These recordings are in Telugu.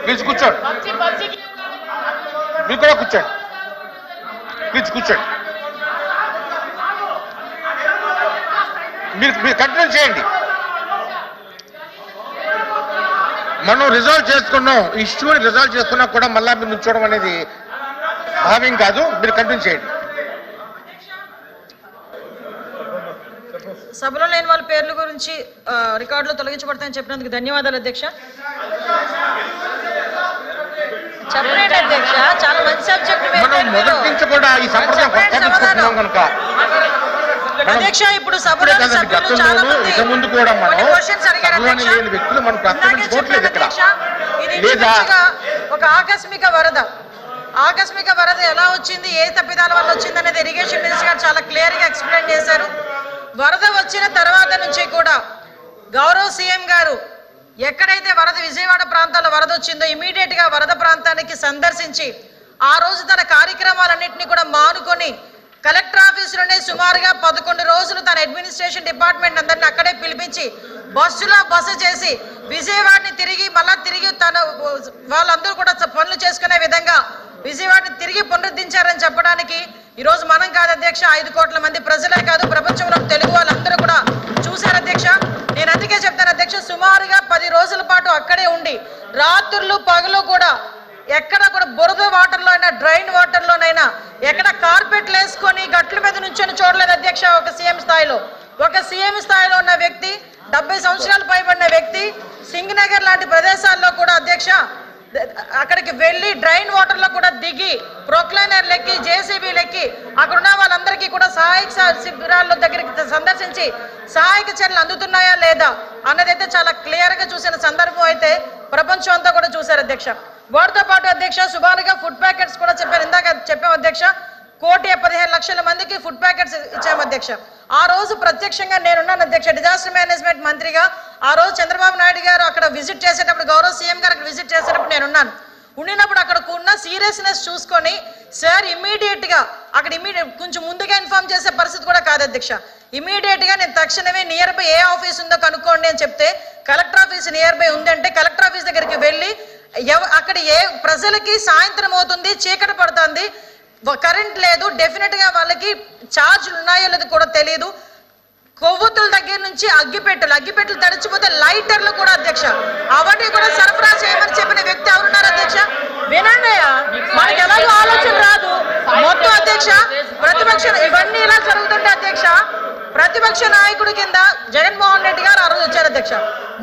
ప్లీజ్ కూర్చోండి, మీరు కూడా కూర్చోండి, ప్లీజ్ కూర్చోండి. మీరు కంటిన్యూ చేయండి. మనం రిజాల్వ్ చేసుకున్నాం, ఇష్యూని రిజాల్వ్ చేసుకున్నా కూడా మళ్ళీ మీరు నుంచోవడం అనేది భావ్యం కాదు. మీరు కంటిన్యూ చేయండి. సభలో లేని వాళ్ళ పేర్ల గురించి రికార్డులో తొలగించబడతాయని చెప్పినందుకు ధన్యవాదాలు అధ్యక్ష. చెప్పండి అధ్యక్ష, చాలా మంచి సబ్జెక్ట్ అధ్యక్ష. ఇప్పుడు సభలో ముందు కూడా క్వశ్చన్స్ అడిగారు ఒక ఆకస్మిక వరద ఎలా వచ్చింది, ఏ తప్పిదాల వల్ల వచ్చింది అనేది ఇరిగేషన్ మినిస్టర్ గారు చాలా క్లియర్ గా ఎక్స్ప్లెయిన్ చేశారు. వరద వచ్చిన తర్వాత నుంచి కూడా గౌరవ సీఎం గారు ఎక్కడైతే వరద విజయవాడ ప్రాంతాల్లో వరద వచ్చిందో ఇమీడియట్ గా వరద ప్రాంతానికి సందర్శించి ఆ రోజు తన కార్యక్రమాలన్నింటినీ కూడా మానుకొని కలెక్టర్ ఆఫీసులోనే సుమారుగా 11 రోజులు తన అడ్మినిస్ట్రేషన్ డిపార్ట్మెంట్ అందరినీ అక్కడే పిలిపించి బస్సులో బస చేసి విజయవాడని తిరిగి తన వాళ్ళందరూ కూడా పనులు చేసుకునే విధంగా విజయవాడని తిరిగి పునరుద్ధరించారని చెప్పడానికి ఈరోజు మనం కాదు అధ్యక్ష, 5 కోట్ల మంది ప్రజలే కాదు ప్రపంచంలో తెలుగు వాళ్ళందరూ కూడా చూశారు అధ్యక్ష. నేను అందుకే చెప్తాను అధ్యక్ష, సుమారుగా 10 రోజుల పాటు అక్కడే ఉండి రాత్రులు పగలు కూడా ఎక్కడ కూడా బురద వాటర్లో అయినా డ్రైన్ వాటర్లోనైనా ఎక్కడ కార్పెట్లు వేసుకొని గట్ల మీద నుంచొని చూడలేదు అధ్యక్ష. ఒక సీఎం స్థాయిలో ఉన్న వ్యక్తి, 70 సంవత్సరాలు పైబడిన వ్యక్తి సింగనగర్ లాంటి ప్రదేశాల్లో కూడా అధ్యక్ష అక్కడికి వెళ్ళి డ్రైన్ వాటర్ లో కూడా దిగి ప్రొక్లైనర్ లెక్కి జేసీబీ లెక్కి అక్కడ ఉన్న వాళ్ళందరికీ కూడా సహాయక శిబిరాల దగ్గరికి సందర్శించి సహాయక చర్యలు అందుతున్నాయా లేదా అన్నదైతే చాలా క్లియర్ గా చూసిన సందర్భం అయితే ప్రపంచం అంతా కూడా చూశారు అధ్యక్ష. వాటితో పాటు అధ్యక్ష సుమారుగా ఫుడ్ ప్యాకెట్స్ కూడా చెప్పారు, ఇందాక చెప్పాం అధ్యక్ష. 1,15,00,000 మందికి ఫుడ్ ప్యాకెట్స్ ఇచ్చాము అధ్యక్ష. ఆ రోజు ప్రత్యక్షంగా నేనున్నాను అధ్యక్ష, డిజాస్టర్ మేనేజ్మెంట్ మంత్రిగా. ఆ రోజు చంద్రబాబు నాయుడు గారు అక్కడ విజిట్ చేసేటప్పుడు, గౌరవ సీఎం గారు అక్కడ విజిట్ చేసేటప్పుడు నేనున్నాను. ఉండినప్పుడు అక్కడ ఉన్న సీరియస్నెస్ చూసుకొని సార్ ఇమీడియట్ గా కొంచెం ముందుగా ఇన్ఫార్మ్ చేసే పరిస్థితి కూడా కాదు అధ్యక్ష. ఇమీడియట్ గా నేను తక్షణమే నియర్ బై ఏ ఆఫీస్ ఉందో కనుక్కోండి అని చెప్తే కలెక్టర్ ఆఫీస్ నియర్ బై ఉందంటే కలెక్టర్ ఆఫీస్ దగ్గరికి వెళ్ళి అక్కడ ఏ ప్రజలకి సాయంత్రం అవుతుంది, చీకటి పడుతుంది, కరెంట్ లేదు, డెఫినెట్ గా వాళ్ళకి ఛార్జీలు ఉన్నాయో లేదో కూడా తెలియదు. కొవ్వొత్తుల దగ్గర నుంచి అగ్గిపెట్టెలు తడిచిపోతే లైటర్లు కూడా అధ్యక్ష అవన్నీ కూడా సరఫరా చేయమని చెప్పిన వ్యక్తి ఎవరున్నారు అధ్యక్ష? వినండి, మనకి ఎలాగో ఆలోచన రాదు మొత్తం అధ్యక్ష. ప్రతిపక్ష ఇవన్నీ ఇలా జరుగుతుంటే అధ్యక్ష ప్రతిపక్ష నాయకుడి కింద జగన్మోహన్ రెడ్డి గారు ఆ రోజు వచ్చారు అధ్యక్ష.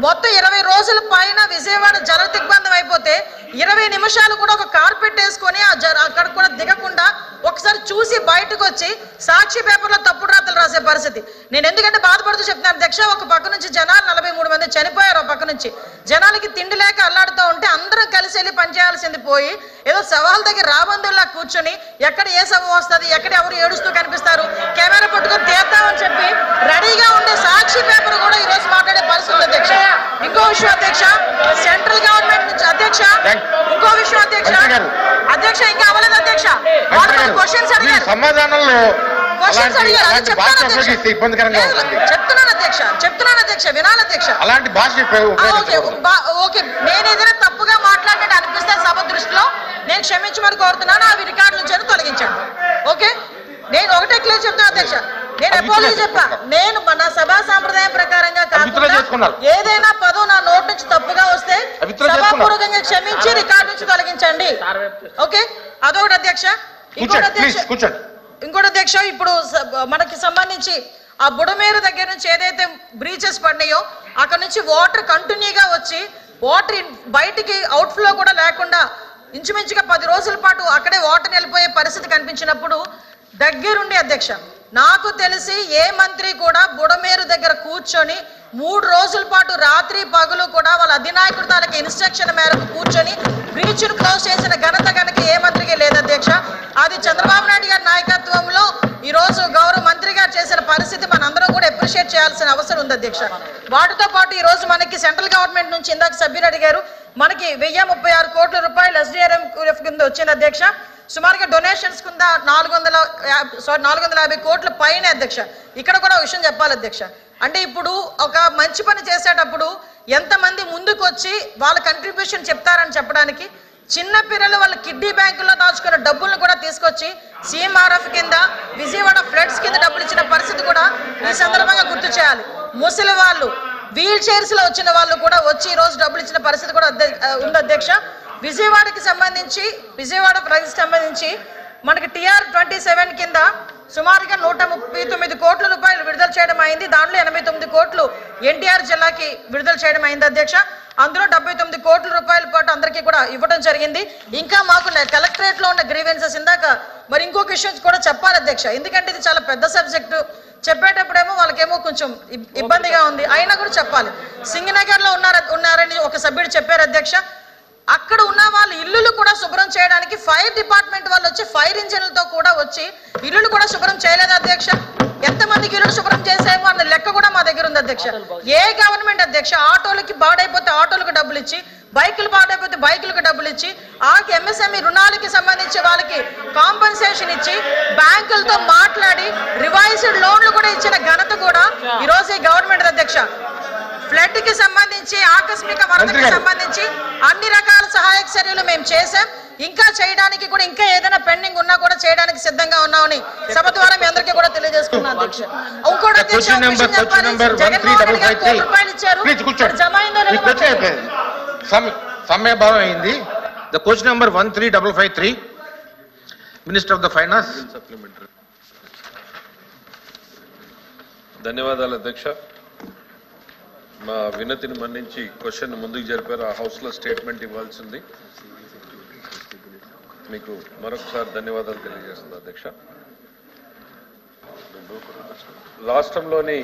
మొత్తం 20 రోజుల పైన విజయవాడ జల దిగ్బంధం అయిపోతే 20 నిమిషాలు కూడా ఒక కార్పెట్ వేసుకొని అక్కడ కూడా దిగకుండా ఒకసారి చూసి బయటకు వచ్చి సాక్షి పేపర్లో తప్పుడు రాతలు రాసే పరిస్థితి. నేను ఎందుకంటే బాధపడుతూ చెప్తున్నాను అధ్యక్ష, ఒక పక్క నుంచి జనాలు 43 మంది చనిపోయారు, ఒక పక్క నుంచి జనాలకి తిండి లేక అల్లాడుతూ ఉంటే అందరం కలిసి వెళ్ళి పనిచేయాల్సింది పోయి ఏదో సవాల్ దగ్గర రాబందుల్లా కూర్చొని ఎక్కడ ఏ సభ వస్తుంది, ఎక్కడ ఎవరు ఏడుస్తూ కనిపిస్తారు, కెమెరా పట్టుకొని తీద్దామని చెప్పి రెడీగా ఉండే సాక్షి పేపర్ కూడా ఈ రోజు మాట్లాడే పరిస్థితి అధ్యక్ష. ఇంకో విషయం అధ్యక్ష, సెంట్రల్ గవర్నమెంట్ నుంచి అధ్యక్ష ఇంకో విషయం అధ్యక్ష ఇంకా అవ్వలేదు అధ్యక్ష. క్వశ్చన్స్ అడిగారు, సమాధానంలో చెప్తున్నాను అధ్యక్ష వినాలి అధ్యక్ష. అలాంటి భాష ఓకే, నేను ఏదైనా తప్పుగా మాట్లాడినట్టు అనిపిస్తే సభ దృష్టిలో నేను క్షమించమని కోరుతున్నాను. అవి రికార్డు నుంచి తొలగించండి. ఓకే, నేను ఒకటే క్లియర్ చెప్తాను అధ్యక్ష, నేను అపాలజీ చెప్పా. నేను నా సభా సాంప్రదాయం ప్రకారంగా కాకుండా ఏదైనా పదం నా నోటి నుంచి తప్పుగా వస్తే సభాపూర్వకంగా క్షమించి రికార్డు నుంచి తొలగించండి. ఓకే, అదొకటి అధ్యక్ష. ఇంకోటి అధ్యక్ష, ఇప్పుడు మనకి సంబంధించి ఆ బుడమేరు దగ్గర నుంచి ఏదైతే బ్రీచెస్ పడినాయో అక్కడ నుంచి వాటర్ కంటిన్యూగా వచ్చి వాటర్ బయటికి అవుట్ఫ్లో కూడా లేకుండా ఇంచుమించుగా 10 రోజుల పాటు అక్కడే వాటర్ వెళ్ళిపోయే పరిస్థితి కనిపించినప్పుడు దగ్గరుండి అధ్యక్ష నాకు తెలిసి ఏ మంత్రి కూడా బుడమేరు దగ్గర కూర్చొని 3 రోజుల పాటు రాత్రి పగలు కూడా వాళ్ళ అధినాయకుడు తాలూకు ఇన్స్ట్రక్షన్ మేరకు కూర్చొని బ్రీచ్ను క్లోజ్ చేసిన ఘనత కనుక ఏ మంత్రికి లేదు అధ్యక్ష. అది చంద్రబాబు నాయుడు గారి నాయకత్వంలో ఈ రోజు గౌరవ మంత్రి గారు చేసిన పరిస్థితి మనందరం కూడా అప్రిషియేట్ చేయాల్సిన అవసరం ఉంది అధ్యక్ష. వాటితో పాటు ఈ రోజు మనకి సెంట్రల్ గవర్నమెంట్ నుంచి ఇందాక సభ్యులు అడిగారు, మనకి 1036 కోట్ల రూపాయలు SDRF కింద వచ్చింది అధ్యక్ష. సుమారుగా డొనేషన్స్ కింద 450 కోట్ల పైన అధ్యక్ష. ఇక్కడ కూడా విషయం చెప్పాలి అధ్యక్ష, అంటే ఇప్పుడు ఒక మంచి పని చేసేటప్పుడు ఎంతమంది ముందుకు వచ్చి వాళ్ళ కంట్రిబ్యూషన్ చెప్తారని చెప్పడానికి, చిన్న పిల్లలు వాళ్ళ కిడ్నీ బ్యాంకుల్లో దాచుకున్న డబ్బులను కూడా తీసుకొచ్చి CMRF కింద విజయవాడ ఫ్లడ్స్ కింద డబ్బులు ఇచ్చిన పరిస్థితి కూడా ఈ సందర్భంగా గుర్తు చేయాలి. ముసలి వాళ్ళు, వీల్ చైర్స్ లో వచ్చిన వాళ్ళు కూడా వచ్చి ఈ రోజు డబ్బులు ఇచ్చిన పరిస్థితి కూడా ఉంది అధ్యక్ష. విజయవాడకి సంబంధించి, విజయవాడ ప్రజలకు సంబంధించి మనకి TR-27 కింద సుమారుగా 139 కోట్ల రూపాయలు విడుదల చేయడం అయింది. దాంట్లో 89 కోట్లు NTR జిల్లాకి విడుదల చేయడం అయింది అధ్యక్ష. అందులో 79 కోట్ల రూపాయల పాటు అందరికీ కూడా ఇవ్వడం జరిగింది. ఇంకా మాకు కలెక్టరేట్ లో ఉన్న గ్రీవెన్సెస్ ఇందాక మరి ఇంకొక విషయం కూడా చెప్పాలి అధ్యక్ష, ఎందుకంటే ఇది చాలా పెద్ద సబ్జెక్టు. చెప్పేటప్పుడేమో వాళ్ళకేమో కొంచెం ఇబ్బందిగా ఉంది, అయినా కూడా చెప్పాలి. సింగనగర్ లో ఉన్నారని ఒక సభ్యుడు చెప్పారు అధ్యక్ష. అక్కడ ఉన్న వాళ్ళు ఇల్లులు కూడా శుభ్రం చేయడానికి ఫైర్ డిపార్ట్మెంట్ వాళ్ళు వచ్చి ఫైర్ ఇంజిన్లతో కూడా వచ్చి ఇల్లులు కూడా శుభ్రం చేయలేదు అధ్యక్ష. ఎంతమందికి ఇల్లు శుభ్రం చేసేమో అన్న లెక్క కూడా మా దగ్గర ఉంది అధ్యక్ష. ఏ గవర్నమెంట్ అధ్యక్ష ఆటోలకి పాడైపోతే ఆటోలకు డబ్బులు ఇచ్చి, బైకులు పాడైపోతే బైకులకు డబ్బులు ఇచ్చి, ఆ MSME రుణాలకి సంబంధించి వాళ్ళకి కాంపెన్సేషన్ ఇచ్చి, బ్యాంకులతో మాట్లాడి రివైజ్డ్ లోన్లు కూడా ఇచ్చిన ఘనత కూడా ఈ రోజు ఈ గవర్నమెంట్ అధ్యక్ష. ఫ్లడ్ కి సంబంధించి, ఆకస్మిక వరదకి సంబంధించి అన్ని రకాల సహాయక చర్యలు మేము చేశాం. ఇంకా చేయడానికి కూడా, ఇంకా ఏదైనా పెండింగ్ ఉన్నా కూడా చేయడానికి సిద్ధంగా ఉన్నామని సభ ద్వారా మీ అందరికీ కూడా తెలియజేసుకున్నాను అధ్యక్ష. ఇంకోటి అధ్యక్ష, జగన్మోహన్ రెడ్డి గారు 1 కోటి రూపాయలు ఇచ్చారు, జమ అయిందో సమయభావం అయింది. The question number 13553 minister of the finance. ధన్యవాదాలు అధ్యక్ష. మా వినతిని మన్నించి క్వశ్చన్ ముందుకు జరిపారు. ఆ హౌస్లో స్టేట్మెంట్ ఇవ్వాల్సింది. మీకు మరొకసారి ధన్యవాదాలు తెలియజేస్తుంది అధ్యక్ష. రాష్ట్రంలోని